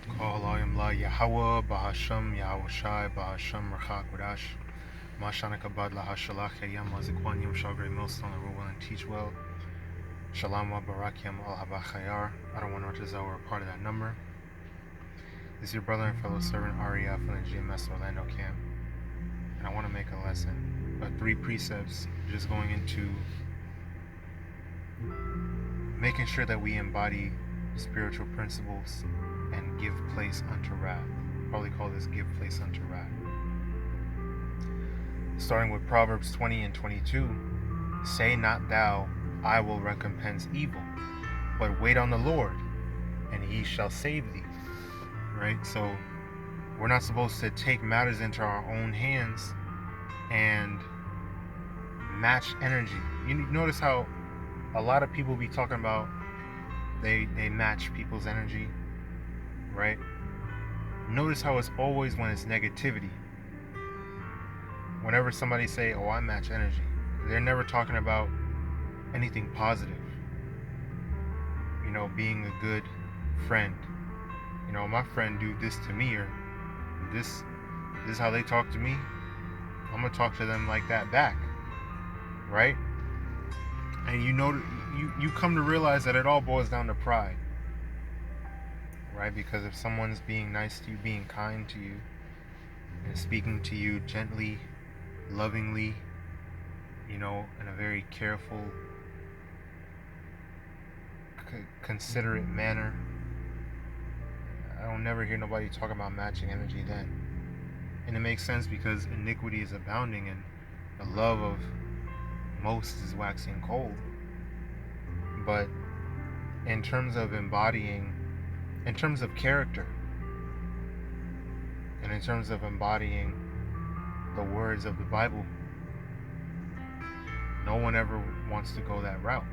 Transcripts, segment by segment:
HALALYAM la YAHAWAH BAHASHAM YAHAWASHI BAHASHAM QADASH MASHANAKABAD la HASHALAYAM Mazikwanyam Shagre Millstone rule well and teach well. Shalom wa Barakiam al Habachayar. I don't want to know we're a part of that number. This is your brother and fellow servant Aria from the GMS Orlando camp. And I want to make a lesson. 3 precepts just going into making sure that we embody spiritual principles and give place unto wrath. Probably call this give place unto wrath. Starting with Proverbs 20 and 22. Say not thou, I will recompense evil, but wait on the Lord, and he shall save thee. Right? So we're not supposed to take matters into our own hands and match energy. You notice how a lot of people be talking about they match people's energy, right? Notice how it's always when it's negativity. Whenever somebody say, oh, I match energy, they're never talking about anything positive. You know, being a good friend. You know, my friend do this to me, or this is how they talk to me. I'm gonna talk to them like that back, right? And you know, you come to realize that it all boils down to pride, right? Because if someone's being nice to you, being kind to you, and speaking to you gently, lovingly, you know, in a very careful, considerate manner, I don't never hear nobody talk about matching energy then. And it makes sense because iniquity is abounding and the love of most is waxing cold. But in terms of embodying, in terms of character, and in terms of embodying the words of the Bible, no one ever wants to go that route.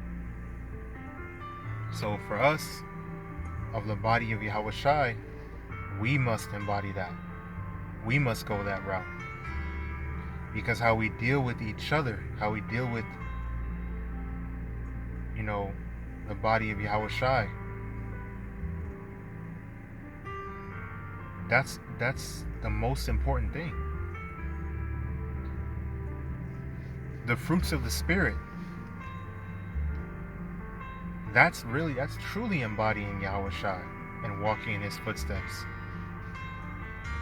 So for us, of the body of YAHAWASHI, we must embody that. We must go that route. Because how we deal with each other, how we deal with, you know, the body of YAHAWASHI, that's the most important thing. The fruits of the Spirit, that's truly embodying YAHAWASHI and walking in his footsteps.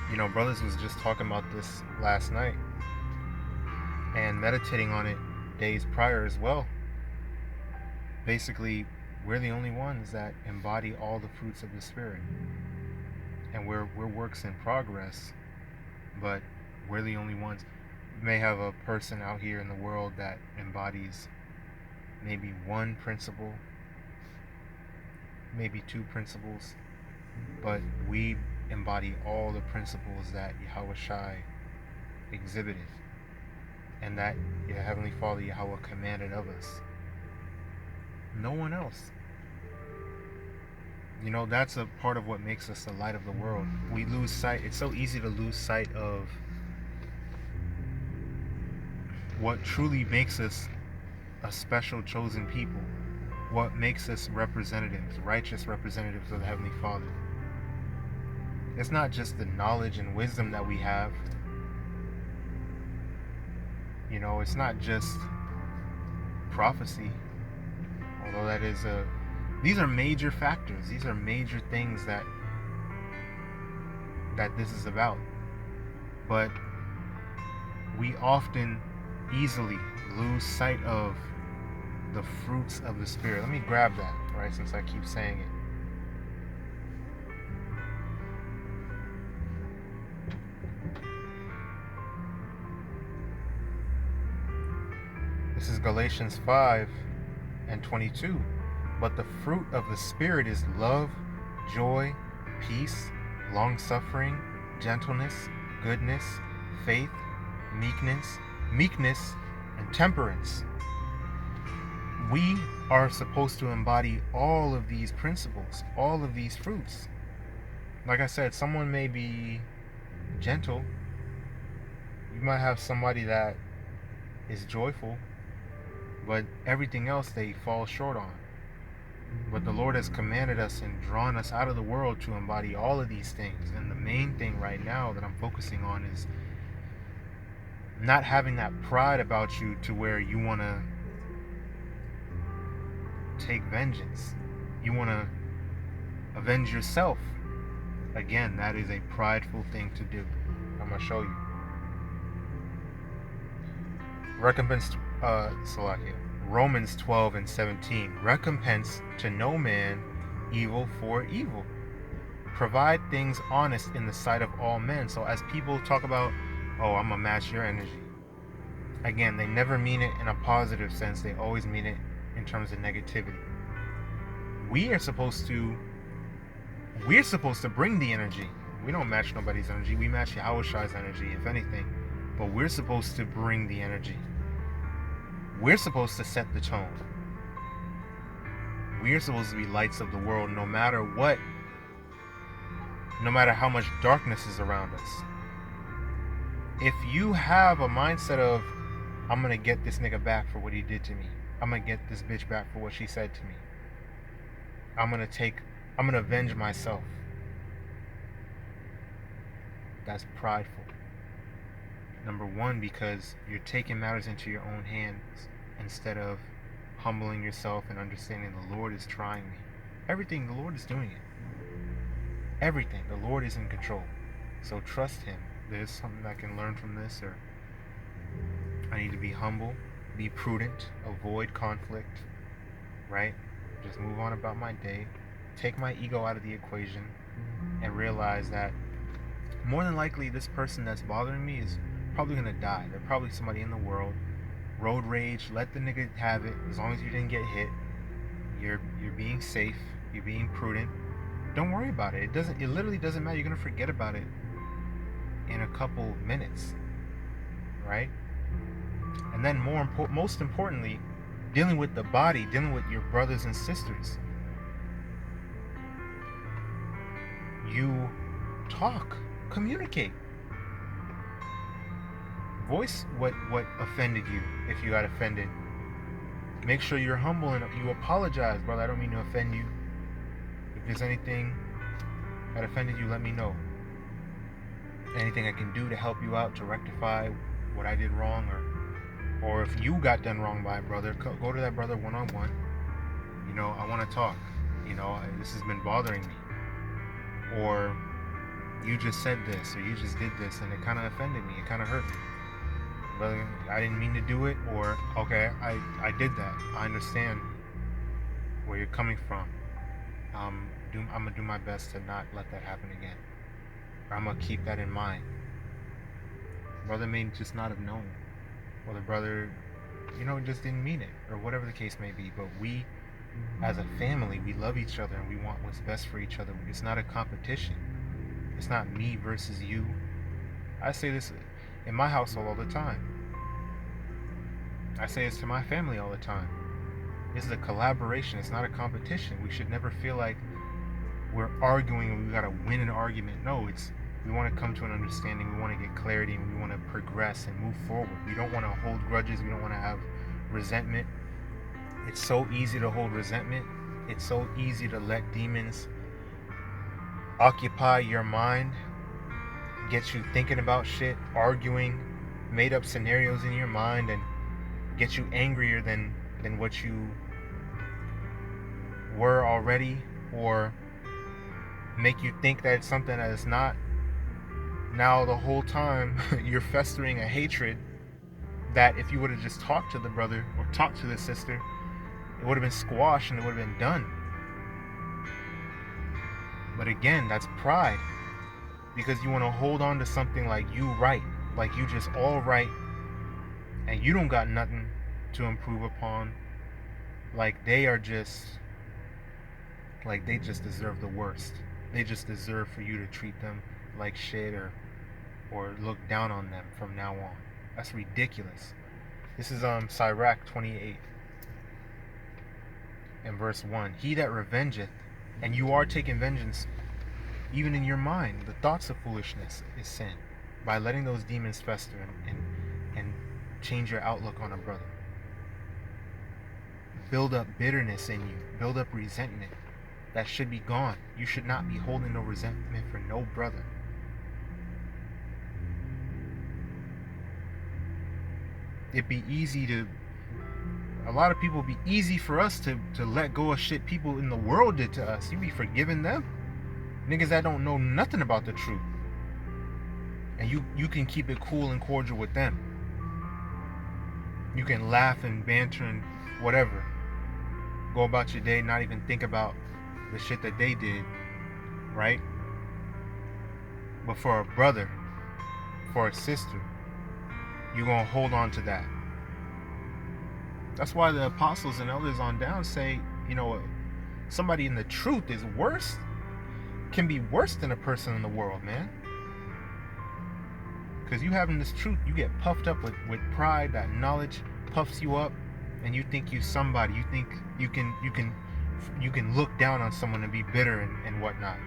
You know, brothers was just talking about this last night and meditating on it days prior as well. Basically, we're the only ones that embody all the fruits of the Spirit. And we're works in progress, but we're the only ones. You may have a person out here in the world that embodies maybe one principle, maybe 2 principles, but we embody all the principles that YAHAWASHI exhibited and that your Heavenly Father Yahweh commanded of us. No one else. You know, that's a part of what makes us the light of the world. We lose sight. It's so easy to lose sight of what truly makes us a special chosen people. What makes us representatives, righteous representatives of the Heavenly Father. It's not just the knowledge and wisdom that we have. You know, it's not just prophecy, although that is these are major factors. These are major things that this is about. But we often easily lose sight of the fruits of the Spirit. Let me grab that, right, since I keep saying it. This is Galatians 5 and 22. But the fruit of the Spirit is love, joy, peace, long-suffering, gentleness, goodness, faith, meekness, and temperance. We are supposed to embody all of these principles, all of these fruits. Like I said, someone may be gentle. You might have somebody that is joyful, but everything else they fall short on. But the Lord has commanded us and drawn us out of the world to embody all of these things. And the main thing right now that I'm focusing on is not having that pride about you to where you want to take vengeance. You want to avenge yourself. Again, that is a prideful thing to do. I'm going to show you. Recompense, Salakia. Romans 12 and 17. Recompense to no man evil for evil. Provide things honest in the sight of all men. So as people talk about, oh, I'm going to match your energy. Again, they never mean it in a positive sense. They always mean it in terms of negativity. We're supposed to bring the energy. We don't match nobody's energy. We match YAHAWASHI's energy, if anything. But we're supposed to bring the energy. We're supposed to set the tone. We're supposed to be lights of the world no matter what, no matter how much darkness is around us. If you have a mindset of, I'm going to get this nigga back for what he did to me. I'm going to get this bitch back for what she said to me. I'm going to avenge myself. That's prideful. Number one, because you're taking matters into your own hands instead of humbling yourself and understanding the Lord is trying me. Everything, the Lord is doing it. Everything, the Lord is in control. So trust Him. There's something I can learn from this, or I need to be humble, be prudent, avoid conflict, right? Just move on about my day, take my ego out of the equation, and realize that more than likely this person that's bothering me is probably gonna die. They're probably somebody in the world. Road rage, let the nigga have it. As long as you didn't get hit, you're being safe, you're being prudent. Don't worry about it. It literally doesn't matter. You're gonna forget about it in a couple minutes, right? And then most importantly, dealing with the body, dealing with your brothers and sisters. You talk, communicate. Voice what offended you if you got offended. Make sure you're humble and you apologize, brother. I don't mean to offend you. If there's anything that offended you, let me know. Anything I can do to help you out to rectify what I did wrong, or if you got done wrong by a brother, go to that brother one-on-one. You know, I want to talk. You know, this has been bothering me. Or you just said this, or you just did this, and it kind of offended me. It kind of hurt me. Brother, I didn't mean to do it, or okay, I did that. I understand where you're coming from. I'm gonna do my best to not let that happen again. Or I'm gonna keep that in mind. Brother may just not have known, or the brother, just didn't mean it, or whatever the case may be. But we, as a family, we love each other and we want what's best for each other. It's not a competition. It's not me versus you. I say this in my household all the time. I say this to my family all the time. This is a collaboration. It's not a competition. We should never feel like we're arguing and we gotta win an argument. No, we want to come to an understanding. We want to get clarity, and we want to progress and move forward. We don't want to hold grudges. We don't want to have resentment. It's so easy to hold resentment. It's so easy to let demons occupy your mind, get you thinking about shit, arguing, made up scenarios in your mind, and get you angrier than what you were already, or make you think that it's something that it's not. Now the whole time you're festering a hatred that if you would have just talked to the brother or talked to the sister, it would have been squashed and it would have been done. But again, that's pride, because you want to hold on to something like you right, like you just all right, and you don't got nothing to improve upon. Like they just deserve the worst. They just deserve for you to treat them like shit, or look down on them from now on. That's ridiculous. This is Sirach 28 and verse 1. He that revengeth, and you are taking vengeance even in your mind, the thoughts of foolishness is sin, by letting those demons fester and change your outlook on a brother. build up bitterness in you, build up resentment. That should be gone. You should not be holding no resentment for no brother. It'd be easy to, a lot of people, be easy for us to let go of shit people in the world did to us. You be forgiving them. Niggas that don't know nothing about the truth. And you can keep it cool and cordial with them. You can laugh and banter and whatever. Go about your day, not even think about the shit that they did, right? But for a brother, for a sister, you're going to hold on to that. That's why the apostles and elders on down say, you know, somebody in the truth is worse, can be worse than a person in the world, man. Because you having this truth, you get puffed up with pride. That knowledge puffs you up, and you think you somebody. You think you can look down on someone and be bitter and whatnot.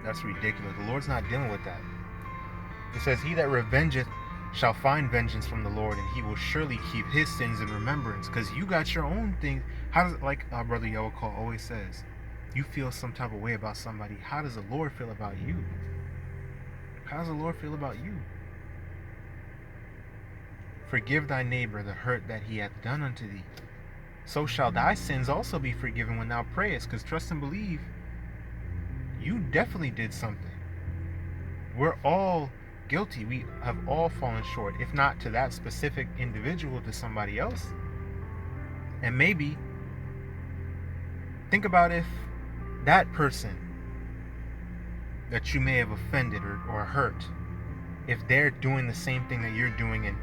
That's ridiculous. The Lord's not dealing with that. It says, "He that revengeth shall find vengeance from the Lord, and he will surely keep his sins in remembrance." Because you got your own thing. How does it, like our brother YAHAWAH always says, you feel some type of way about somebody. How does the Lord feel about you? How does the Lord feel about you? Forgive thy neighbor the hurt that he hath done unto thee. So shall thy sins also be forgiven when thou prayest. Because trust and believe, you definitely did something. We're all guilty. We have all fallen short. If not to that specific individual, to somebody else. And maybe think about if that person that you may have offended or hurt, if they're doing the same thing that you're doing, and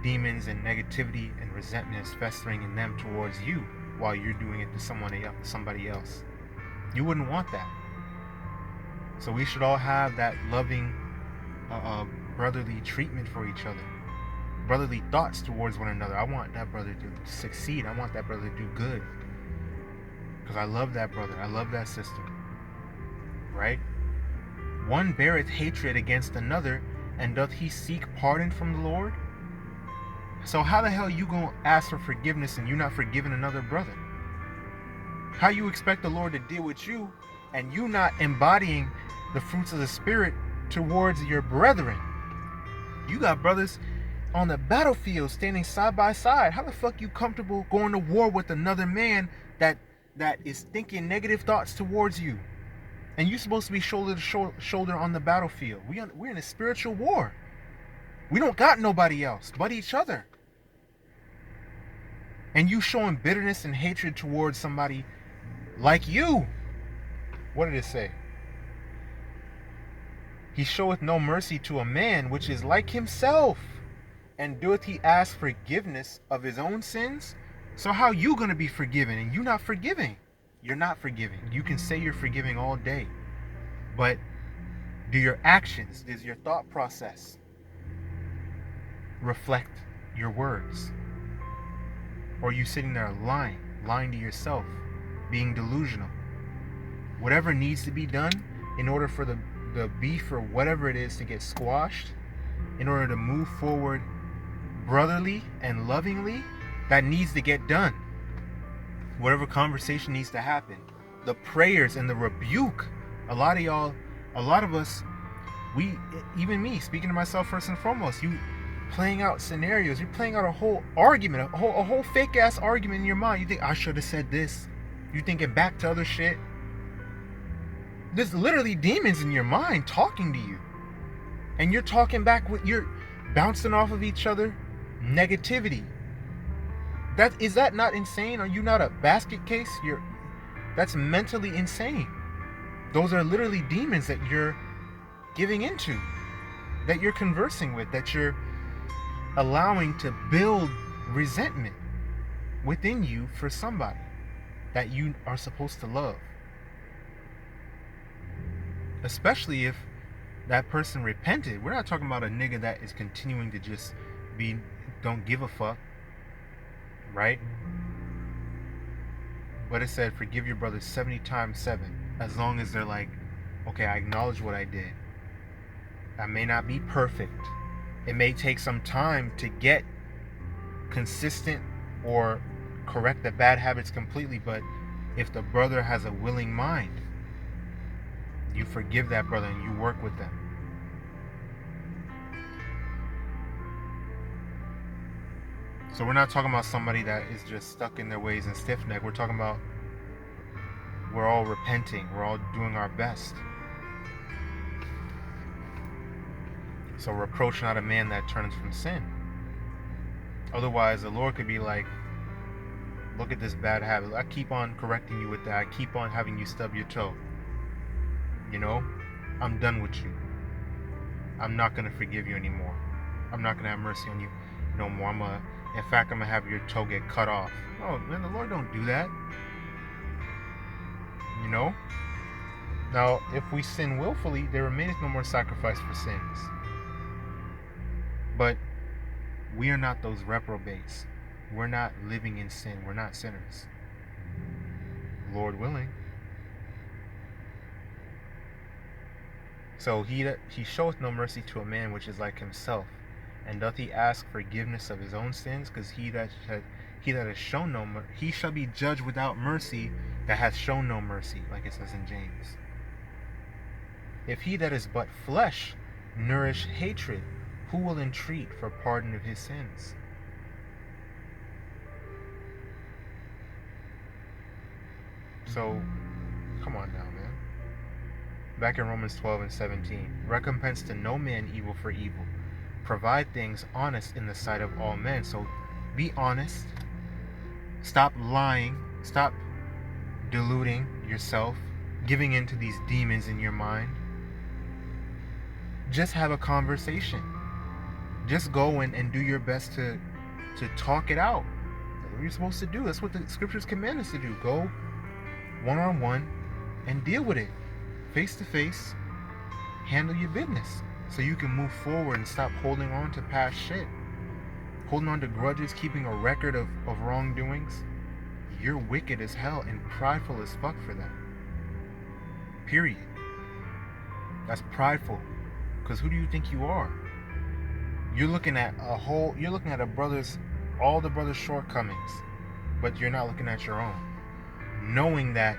demons and negativity and resentment is festering in them towards you while you're doing it to somebody else. You wouldn't want that. So we should all have that loving brotherly treatment for each other, brotherly thoughts towards one another. I want that brother to succeed. I want that brother to do good, because I love that brother, I love that sister, right? One beareth hatred against another, and doth he seek pardon from the Lord? So how the hell you gonna ask for forgiveness and you not forgiving another brother? How you expect the Lord to deal with you and you not embodying the fruits of the Spirit towards your brethren? You got brothers on the battlefield standing side by side. How the fuck you comfortable going to war with another man that is thinking negative thoughts towards you? And you're supposed to be shoulder to shoulder on the battlefield. We're in a spiritual war. We don't got nobody else but each other. And you showing bitterness and hatred towards somebody like you. What did it say? He showeth no mercy to a man which is like himself. And doeth he ask forgiveness of his own sins? So how you going to be forgiven and you not forgiving? You're not forgiving. You can say you're forgiving all day, but do your actions, does your thought process reflect your words? Or are you sitting there lying to yourself, being delusional? Whatever needs to be done in order for the beef or whatever it is to get squashed, in order to move forward brotherly and lovingly, that needs to get done. Whatever conversation needs to happen, the prayers and the rebuke. A lot of us, even me, speaking to myself first and foremost, you playing out scenarios, you're playing out a whole argument, a whole fake ass argument in your mind. You think, I should have said this. You're thinking back to other shit. There's literally demons in your mind talking to you. And you're talking back you're bouncing off of each other. Negativity. Is that not insane? Are you not a basket case? That's mentally insane. Those are literally demons that you're giving into, that you're conversing with, that you're allowing to build resentment within you for somebody that you are supposed to love. Especially if that person repented. We're not talking about a nigga that is continuing to just don't give a fuck, right? But it said, forgive your brother 70 times 7, as long as they're like, okay, I acknowledge what I did. I may not be perfect. It may take some time to get consistent or correct the bad habits completely, but if the brother has a willing mind, you forgive that brother and you work with them. So we're not talking about somebody that is just stuck in their ways and stiff-necked. We're talking about we're all repenting. We're all doing our best. So reproach not a man that turns from sin. Otherwise, the Lord could be like, look at this bad habit. I keep on correcting you with that. I keep on having you stub your toe. You know, I'm done with you. I'm not going to forgive you anymore. I'm not going to have mercy on you no more. In fact, I'm going to have your toe get cut off. Oh, man, the Lord don't do that. You know? Now, if we sin willfully, there remaineth no more sacrifice for sins. But we are not those reprobates. We're not living in sin. We're not sinners. Lord willing. So he showeth no mercy to a man which is like himself. And doth he ask forgiveness of his own sins? Because he that has shown no mercy, he shall be judged without mercy that hath shown no mercy, like it says in James. If he that is but flesh nourish hatred, who will entreat for pardon of his sins? So, come on now, man. Back in Romans 12 and 17. Recompense to no man evil for evil. Provide things honest in the sight of all men. So, be honest. Stop lying. Stop deluding yourself. Giving in to these demons in your mind. Just have a conversation. Just go and do your best to talk it out. That's what you're supposed to do. That's what the scriptures command us to do. Go one-on-one and deal with it. Face to face. Handle your business. So you can move forward and stop holding on to past shit. Holding on to grudges, keeping a record of wrongdoings. You're wicked as hell and prideful as fuck for that. Period. That's prideful. Because who do you think you are? You're looking at all the brother's shortcomings, but you're not looking at your own. Knowing that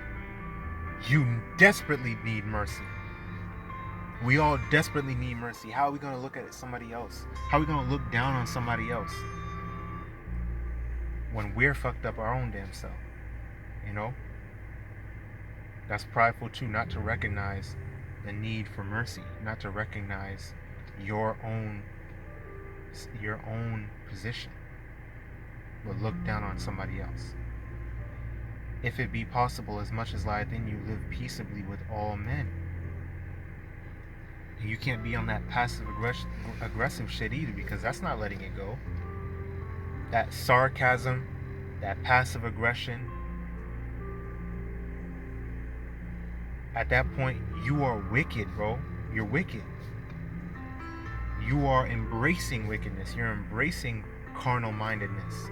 you desperately need mercy. We all desperately need mercy. How are we going to look at somebody else? How are we going to look down on somebody else when we're fucked up our own damn self? You know? That's prideful too, not to recognize the need for mercy, not to recognize your own position, but look down on somebody else. If it be possible, as much as lieth in you, live peaceably with all men. And you can't be on that passive aggressive shit either, because that's not letting it go. That sarcasm, that passive aggression, at that point, you are wicked, bro. You're wicked. You are embracing wickedness. You're embracing carnal mindedness.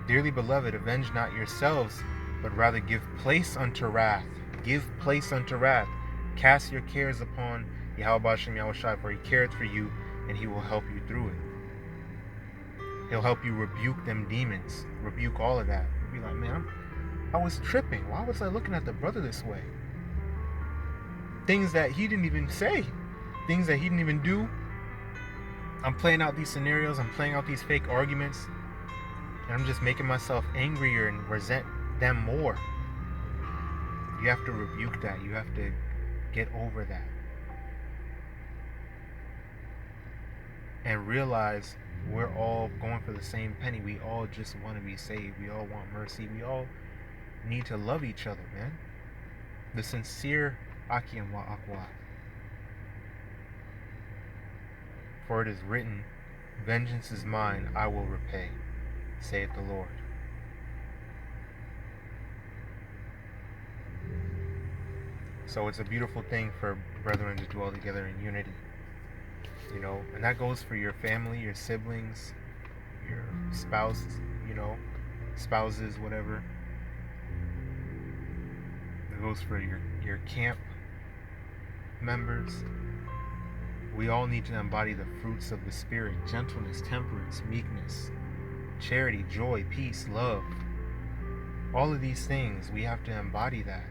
Dearly beloved, avenge not yourselves, but rather give place unto wrath. Give place unto wrath. Cast your cares upon YAHAWASHI, YAHAWASHI, for he careth for you, and he will help you through it. He'll help you rebuke them demons. Rebuke all of that. You'll be like, man, I was tripping. Why was I looking at the brother this way? Things that he didn't even say. Things that he didn't even do. I'm playing out these scenarios. I'm playing out these fake arguments. And I'm just making myself angrier and resent them more. You have to rebuke that. You have to get over that. And realize we're all going for the same penny. We all just want to be saved. We all want mercy. We all need to love each other, man. The sincere YAHAWAH. For it is written, vengeance is mine, I will repay, saith the Lord. So it's a beautiful thing for brethren to dwell together in unity. You know, and that goes for your family, your siblings, your spouse, you know, spouses, whatever. It goes for your camp members. We all need to embody the fruits of the Spirit: gentleness, temperance, meekness, charity, joy, peace, love. All of these things, we have to embody that.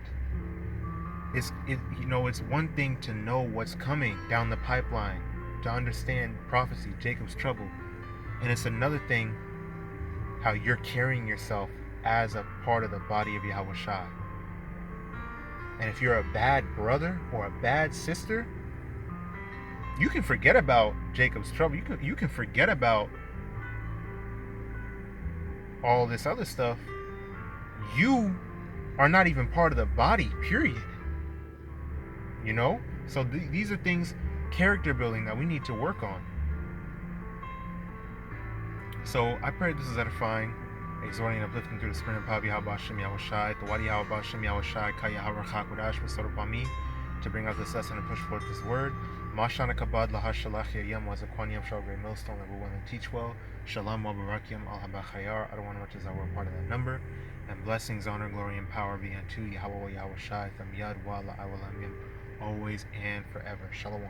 It's one thing to know what's coming down the pipeline, to understand prophecy, Jacob's trouble, and it's another thing how you're carrying yourself as a part of the body of YAHAWASHI. And if you're a bad brother or a bad sister, you can forget about Jacob's trouble. You can forget about all this other stuff. You are not even part of the body, period. So these are things, character building, that we need to work on. So I pray this is edifying, exhorting and uplifting through the spirit and power of BAHASHAM YAHAWASHI, the BAHASHAM YAHAWASHI, YAHAWAH QADASH, bestowed upon me to bring out this lesson and push forth this word. Mashana kabad lahashalachiayam was a quaniam shall great millstone that we're willing to teach well. Shalom wa barakiam al habachayar. I don't want to much as I were part of that number. And blessings, honor, glory, and power be unto YAHAWAH YAHAWASHI, from yad wa la awalam, always and forever. Shalom.